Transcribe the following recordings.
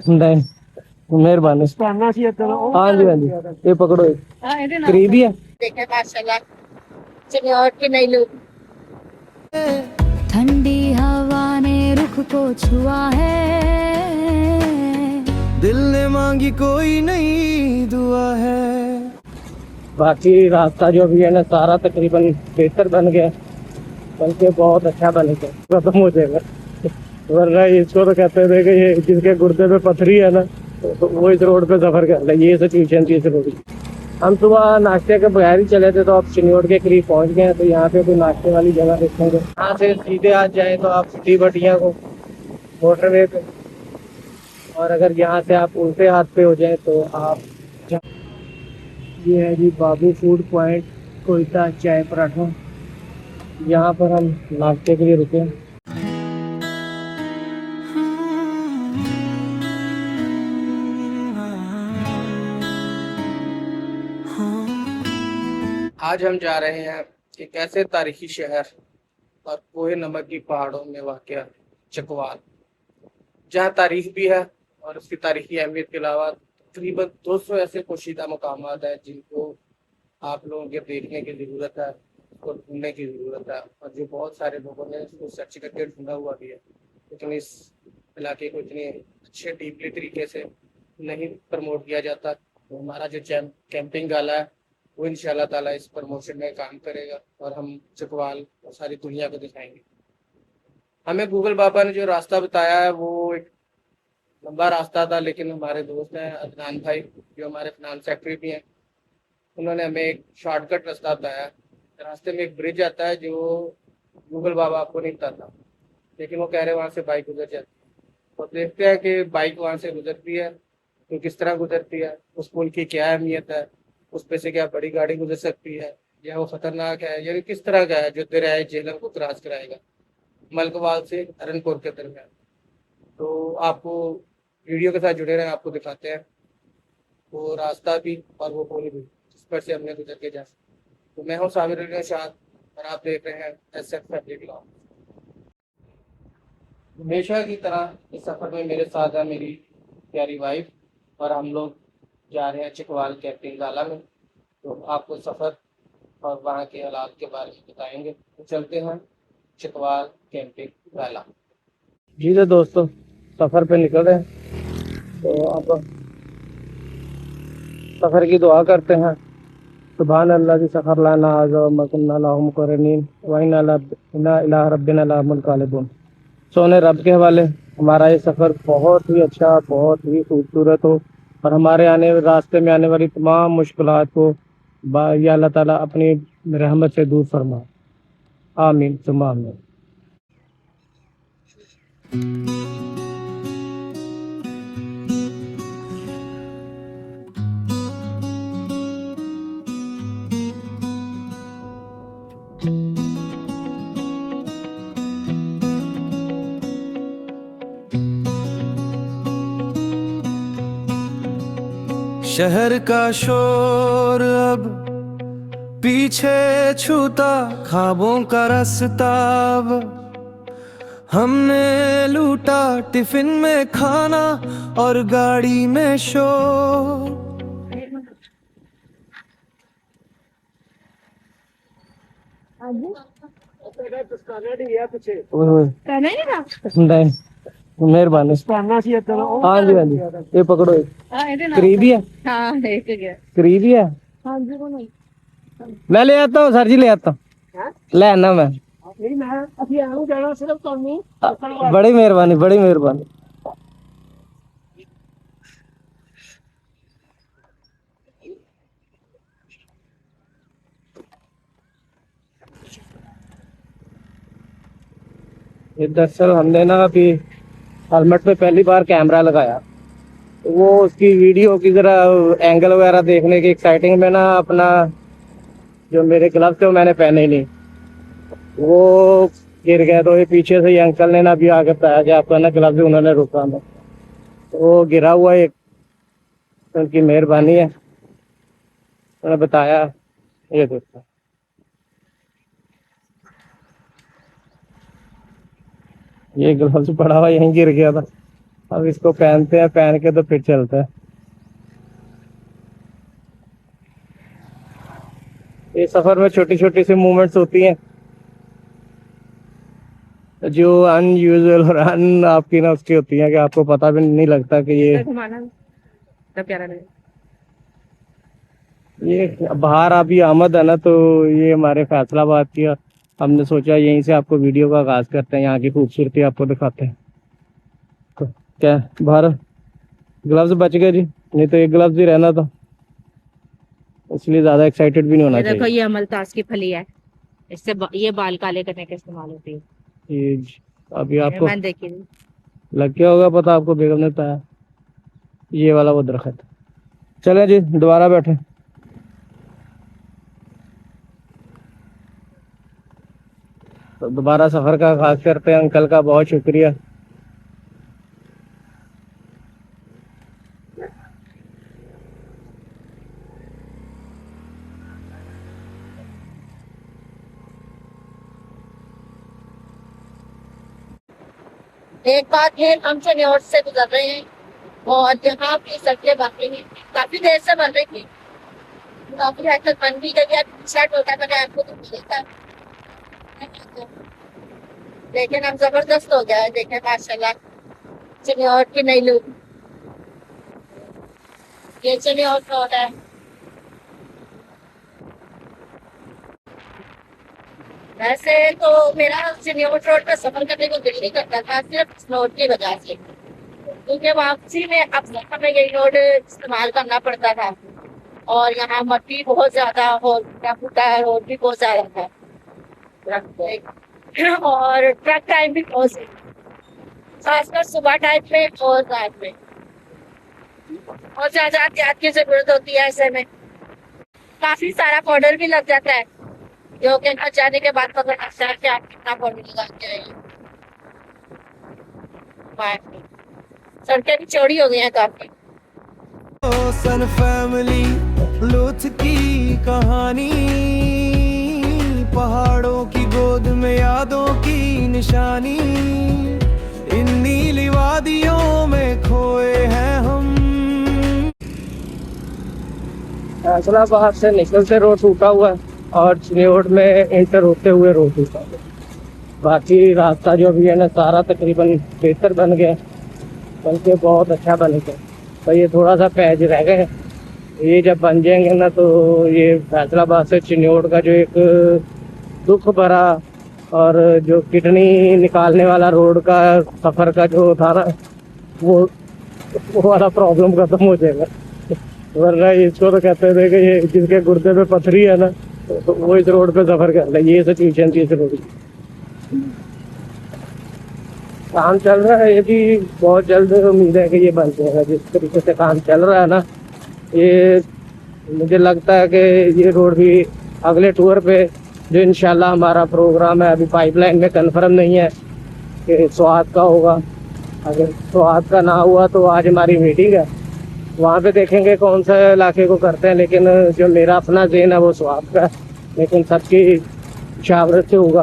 नहीं, मेहरबानी। हाँ जी हाँ जी, ये पकड़ो, करीब ही है। देखे माशाल्लाह चिन्नौर के नई लोग। ठंडी हवा ने रुख को छुआ है, दिल ने मांगी कोई नई दुआ है। बाकी रास्ता जो भी है ना सारा तकरीबन बेहतर बन गया, बल्कि बहुत अच्छा बन गया, खत्म हो जाएगा। वरना इसको तो कहते थे कि ये जिसके गुर्दे पे पथरी है ना तो वो इस रोड पे सफर कर ले, ये सिचुएशन थी इस रोड की। हम सुबह नाश्ते के बगैर ही चले थे तो अब चिन्नौर के करीब पहुंच गए हैं, तो यहाँ पे कोई नाश्ते वाली जगह देखेंगे। यहाँ से सीधे आ जाए तो आप सिटी भटिया को मोटरवे पे, और अगर यहाँ से आप उल्टे हाथ पे हो जाए तो आप ये है जी बाबू फूड पॉइंट कोयता चाय पराठा, यहाँ पर हम नाश्ते के लिए रुके। आज हम जा रहे हैं एक ऐसे तारीखी शहर और कोहे नमक की पहाड़ों में वाक़या चकवाल, जहाँ तारीख भी है और उसकी तारीखी अहमियत के अलावा तकरीबन 200 ऐसे पोशीदा मकामात हैं जिनको आप लोगों के देखने की ज़रूरत है, उसको ढूंढने की ज़रूरत है, और जो बहुत सारे लोगों ने उसको सर्च करके ढूंढा हुआ भी है, लेकिन इस इलाके को इतने अच्छे डीपली तरीके से नहीं प्रमोट किया जाता। तो हमारा जो कैंपिंग गाला है वो इंशाल्लाह ताला इस प्रमोशन में काम करेगा और हम चकवाल और सारी दुनिया को दिखाएंगे। हमें गूगल बाबा ने जो रास्ता बताया है वो एक लंबा रास्ता था, लेकिन हमारे दोस्त हैं अदनान भाई जो हमारे फिनांस सेक्रेटरी भी हैं, उन्होंने हमें एक शॉर्टकट रास्ता बताया। रास्ते में एक ब्रिज आता है जो गूगल बाबा आपको नहीं बताता, लेकिन वो कह रहे हैं वहाँ से बाइक गुजर जाती है। और देखते हैं कि बाइक वहाँ से गुजरती है तो किस तरह गुजरती है, उस पुल की क्या अहमियत है, उस पे से क्या बड़ी गाड़ी गुजर सकती है या वो खतरनाक है, या किस तरह का है जो दरियाए झेलम को क्रॉस कराएगा मलकवाल से अरनपुर के दरमियान। तो आपको वीडियो के साथ जुड़े रहें, आपको दिखाते हैं वो रास्ता भी और वो पुल भी जिस पर से हमने गुजर के जा सकते। तो मैं हूँ साबिर शाह और आप देख रहे हैं SF फैमिली ब्लॉग। हमेशा की तरह इस सफ़र में मेरे साथ है मेरी प्यारी वाइफ, और हम लोग जा रहे हैं चकवाल कैंपिंग गाला में। तो आपको सफ़र और वहाँ के हालात के बारे में बताएंगे। तो चलते हैं चकवाल कैंपिंग गाला। जी तो दोस्तों सफ़र पे निकल रहे हैं, तो अब सफ़र की दुआ करते हैं। सुभान अल्लाह की सफ़र लाना आज़ा मकुन्ना लहु मुकर्रनीन व इन्ना इला रब्बिना लमुनक़लिबून। सोने रब के हवाले हमारा ये सफ़र बहुत ही अच्छा, बहुत ही खूबसूरत हो, और हमारे रास्ते में आने वाली तमाम मुश्किलात को या अल्लाह ताला अपनी रहमत से दूर फरमा। आमीन सुम्मा आमीन। शहर का शोर अब पीछे छूता, ख्वाबों का रास्ता अब हमने लूटा, टिफिन में खाना और गाड़ी में शोर। नहीं, मेहरबानी। हाँ जी हाँ जी, ये पकड़ो, करीब ही है। करीब ही है। मैं ले आता हूँ सर जी, ले आता हूँ, ले आना मैं। बड़ी मेहरबानी, बड़ी मेहरबानी। ये दरअसल हमने ना अभी हेलमेट पे पहली बार कैमरा लगाया, तो वो उसकी वीडियो की जरा एंगल वगैरह देखने की एक्साइटिंग में ना अपना जो मेरे ग्लव्स थे वो मैंने पहने ही नहीं, वो गिर गया। तो ये पीछे से ये अंकल ने ना अभी आके बताया कि आपका ना ग्लव्स, उन्होंने रोका हमें, तो वो गिरा हुआ एक, उनकी मेहरबानी है, उन्होंने बताया। ये देखो ये ग्लव्स पड़ा हुआ यहीं गिर गया था, अब इसको पहनते हैं, पहन के तो फिर चलता है। ये सफर में छोटी छोटी सी मूवमेंट्स होती हैं जो अनयूजुअल और अन आपकी ना उसकी होती हैं कि आपको पता भी नहीं लगता कि घुमाना तब प्यारा लगे। ये बाहर अभी आमद है ना, तो ये हमारे फैसलाबाद की है। हमने सोचा यहीं से आपको वीडियो का आगाज करते हैं, यहाँ की खूबसूरती आपको दिखाते हैं। तो क्या बाहर ग्लव्स बच गए जी, नहीं तो एक ग्लव्स ही रहना था, इसलिए ज्यादा एक्साइटेड भी नहीं होना ये देखो, चाहिए। ये अमलतास की फली है, इससे ये बाल काले करने के इस्तेमाल होती है। ये अभी आपको मैंने देखी थी। लग गया होगा पता, आपको बेगम ने बताया। ये वाला वो दरख्त। चले जी दोबारा बैठे। तो दोबारा सफर का आगाज करते हैं। अंकल का बहुत शुक्रिया। एक बात है, हम चनियोट से गुजर रहे हैं और यहाँ की सड़कें बन रही हैं, काफी देर से बन रही थी, काफी हद तक बन भी गई है। सेट होता है, मैंने आपको तो देखा, लेकिन अब जबरदस्त हो गया है। देखे माशाल्लाह, चनियोट की नई लुक। ये चनियोट रोड है। वैसे तो मेरा चनियोट रोड पे सफर करने को दिल नहीं करता था, सिर्फ इस रोड की वजह से, क्योंकि वापसी में अब हमें यही रोड इस्तेमाल करना पड़ता था और यहाँ मट्टी बहुत ज्यादा और टूटा फूटा रोड भी बहुत ज्यादा था और ट्रक टाइम भी बहुत, खासकर सुबह टाइम में और रात में, और ज्यादा एहतियात की जरूरत होती है। ऐसे में काफी सारा पाउडर भी लग जाता है, जो कि घर जाने के बाद पता लगता है कि आप कितना पाउडर लगा के आए हैं। सड़कें भी चौड़ी हो गई हैं काफी। सन फैमिली लुत्फ की कहानी, पहाड़ों की गोद में यादों की निशानी, इन नीली वादियों में खोए हैं हम। फैसलाबाद से निकलते रोड टूटा हुआ है और चिन्योट में एंटर होते हुए रोड टूटा हुआ है। बाकी रास्ता जो भी है ना सारा तकरीबन बेहतर बन गया, बल्कि बहुत अच्छा बन गया। तो ये थोड़ा सा पैच रह गए हैं, ये जब बन जाएंगे ना तो ये फैसलाबाद से चिन्योट का जो एक दुख भरा और जो किडनी निकालने वाला रोड का सफ़र का जो था ना, वो वाला प्रॉब्लम खत्म हो जाएगा। वरना इसको तो कहते थे कि ये जिसके गुर्दे पे पथरी है ना, तो वो इस रोड पे सफर कर रहा है। ये सिचुएशन थी इस रोड की। काम चल रहा है, ये भी बहुत जल्द उम्मीद है कि ये बन जाएगा। जिस तरीके से काम चल रहा है ना, ये मुझे लगता है कि ये रोड भी अगले टूर पे जो इंशाल्लाह हमारा प्रोग्राम है, अभी पाइपलाइन में कंफर्म नहीं है कि स्वाद का होगा। अगर स्वाद का ना हुआ तो आज हमारी मीटिंग है, वहाँ पे देखेंगे कौन सा इलाके को करते हैं। लेकिन जो मेरा अपना ज़हन है वो स्वाद का है, लेकिन सबकी शावरत से होगा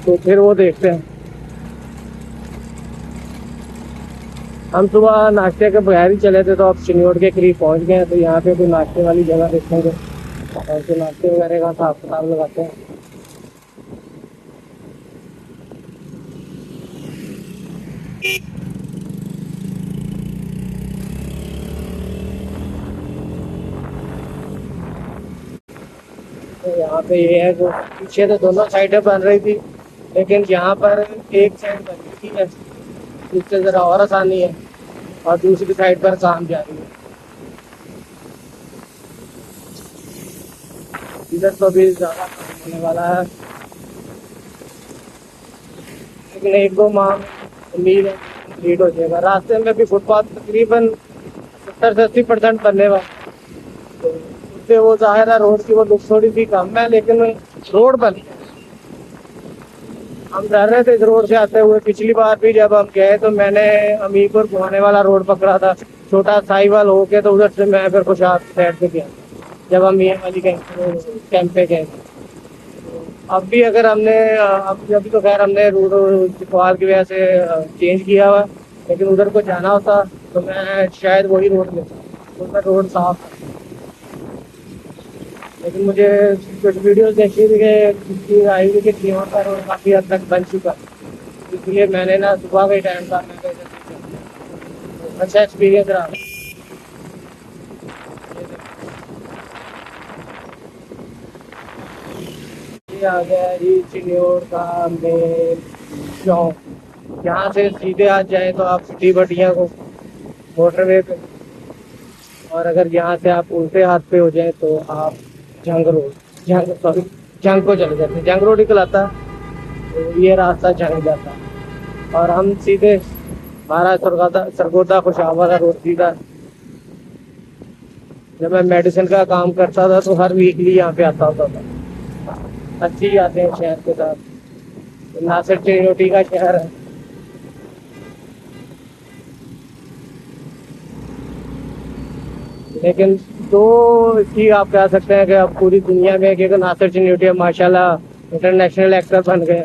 तो फिर वो देखते हैं। हम सुबह नाश्ते के बगैर ही चले थे, तो अब चिन्योट के करीब पहुँच गए हैं। तो यहाँ पे कोई नाश्ते वाली जगह देखेंगे और फिर नाश्ते वगैरह का हिसाब किताब लगाते हैं। तो यहाँ पे ये है जो पीछे तो दोनों साइडें बन रही थी, लेकिन यहाँ पर एक साइड बन रही है जिससे ज़रा और आसानी है, और दूसरी साइड पर काम जारी है। इधर तो भी ज़्यादा काम होने वाला है, लेकिन एक दो माह उम्मीद है कंप्लीट हो जाएगा। रास्ते में भी फुटपाथ तकरीबन 70 से 80% बनने वाला, तो उससे वो जाहिर है रोड की वो लुक थोड़ी सी कम है, लेकिन रोड बनी है। हम डर रहे थे इस रोड से आते हुए। पिछली बार भी जब हम गए तो मैंने अमीरपुर पहुँचने वाला रोड पकड़ा था, छोटा साहिवाल होके, तो उधर से मैं फिर कुछ साइड पे गया जब हम ये वाली कैंप पे गए। अभी अगर हमने अभी तो खैर हमने रूट चकवाल की वजह से चेंज किया हुआ है, लेकिन उधर को जाना होता तो मैं शायद वही रोड लेता, उधर रोड साफ है। लेकिन मुझे कुछ वीडियोस देखी थी कि आई हुई कि सीहोर का रोड काफ़ी हद तक बन चुका है, इसलिए मैंने ना सुबह का ही टाइम था, मैं तो इधर से चला। अच्छा एक्सपीरियंस रहा। ये आ गया जी चिन्योर का मेन चौक। यहाँ से सीधे आ जाए तो आप सिटी बटिया को मोटरवे पे, और अगर यहाँ से आप उल्टे हाथ पे हो जाए तो आप जंग रोड जंग को चले जाते हैं। जंग रोड निकलाता तो ये रास्ता जंग जाता, और हम सीधे महाराज सरगोदा खुशाबा रोड सीधा। जब मैं मेडिसिन का काम करता था तो हर वीकली यहाँ पे आता होता था। अच्छी ही आते हैं शहर के साथ, नासिर चिन्योटी का शहर है। लेकिन तो इसकी आप कह सकते हैं कि अब पूरी दुनिया में, क्योंकि नासिर चिन्योटी माशाल्लाह इंटरनेशनल एक्टर बन गए,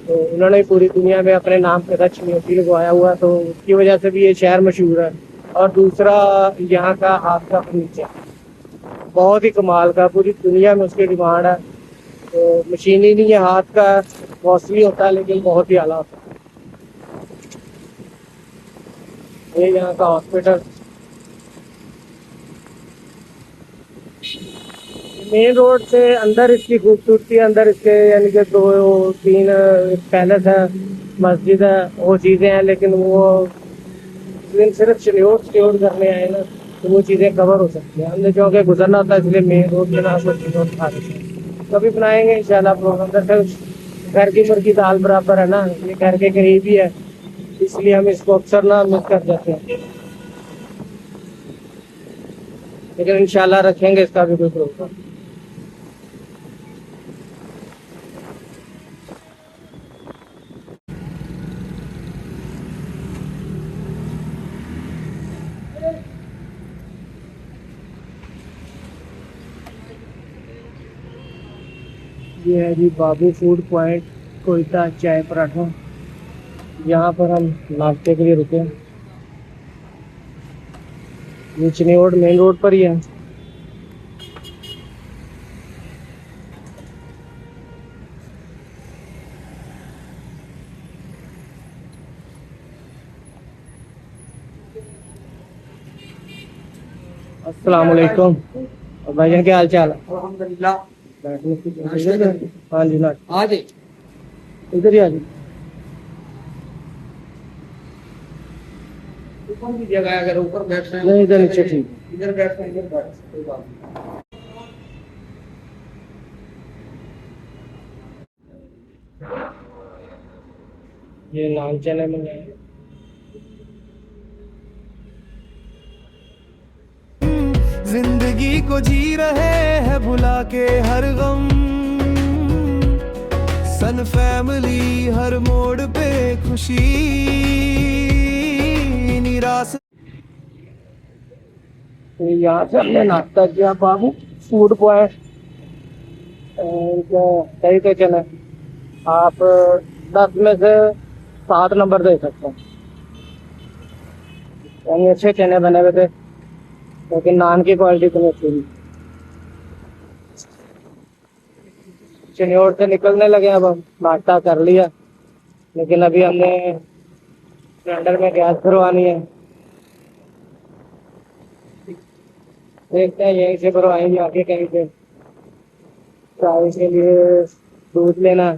तो उन्होंने पूरी दुनिया में अपने नाम के साथ चिन्योटी लगवाया हुआ, तो उसकी वजह से भी ये शहर मशहूर है। और दूसरा यहाँ का हाथ का फर्नीचर बहुत ही कमाल का, पूरी दुनिया में उसकी डिमांड है। तो मशीनी नहीं है, हाथ का कॉस्टली होता है लेकिन बहुत ही आला होता है। ये यहाँ का हॉस्पिटल मेन रोड से अंदर इसकी खूबसूरती, अंदर इसके यानी कि 2-3 पैलेस है, मस्जिद है, वो चीज़ें हैं, लेकिन वो सिर्फ चिन्योट करने आए ना तो वो चीज़ें कवर हो सकती हैं। हमने क्योंकि गुजरना था इसलिए मेन रोड के नाम पर चिन्योट खा रहे थे। कभी बनाएंगे इंशाल्लाह प्रोग्राम। दरअसल घर की मुर्गी दाल बराबर है ना, ये घर के करीब ही है, इसलिए हम इसको अक्सर ना मिस कर जाते हैं, लेकिन इंशाल्लाह रखेंगे इसका भी कोई प्रोग्राम। ये है जी बाबू फूड पॉइंट कोयटा चाय पराठा। यहाँ पर हम नाश्ते के लिए रुके। ये चिन्योट मेन रोड पर ही है। अस्सलाम वालेकुम। और भाईजान क्या हाल चाल है? अल्हम्दुलिल्लाह। बैठने की जगह है? हाँ जी ना, आ जाइए। इधर ही आ जाइए। ऊपर की जगह है, अगर ऊपर बैठ रहे हैं नहीं इधर नीचे ठीक है। इधर बैठ रहे हैं, इधर बैठ सकते हैं, कोई बात नहीं। ये नान चने में है। जिंदगी को जी रहे हैं भुला के हर गम, सन फैमिली हर मोड़ पे खुशी निराश। तो यहाँ से हमने नाश्ता किया बाबू फूड पॉइंट। सही तो चले आप 10 में से 7 नंबर दे सकते हैं। यानी अच्छे चने बने हुए थे, लेकिन नान की क्वालिटी इतनी अच्छी नहीं। चिन्योट से निकलने लगे, अब हम नाश्ता कर लिया, लेकिन अभी हमने सिलेंडर में गैस भरवानी है। देखते हैं यहीं से भरवाएंगे, आगे कहीं से चाय के लिए दूध लेना।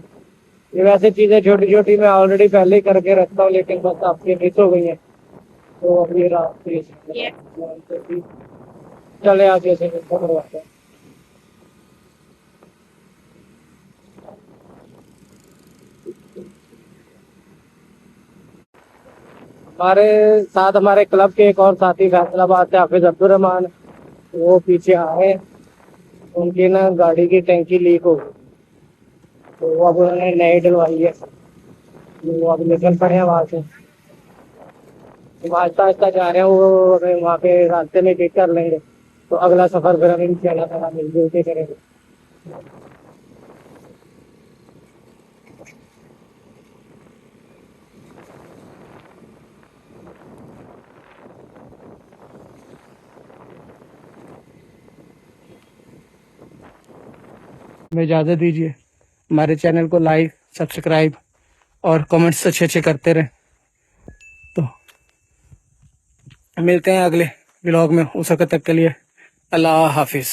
ये वैसे चीज़ें छोटी छोटी मैं ऑलरेडी पहले ही करके रखता हूँ, लेकिन बस आपकी मिस हो गई है, तो अब ये रात से चले आप जैसे करवाते हैं। हमारे साथ हमारे क्लब के एक और साथी फैसलाबाद से हाफिज अब्दुल रहमान, वो पीछे आए, उनकी ना गाड़ी की टंकी लीक हो गई, तो अब उन्होंने नई डलवाई है। वो अब निकल पड़े हैं वहाँ से, आहिस्ता आहिस्ता जा रहे हैं। वो हमें वहाँ पे रास्ते में पिक कर लेंगे, तो अगला सफर फिर हम इंशाल्लाह ताला मिलजुल के करेंगे। हमें इजाज़त दीजिए। हमारे चैनल को लाइक, सब्सक्राइब और कमेंट्स अच्छे अच्छे करते रहें। तो मिलते हैं अगले व्लॉग में, उस वक्त तक के लिए अल्लाह हाफिज़।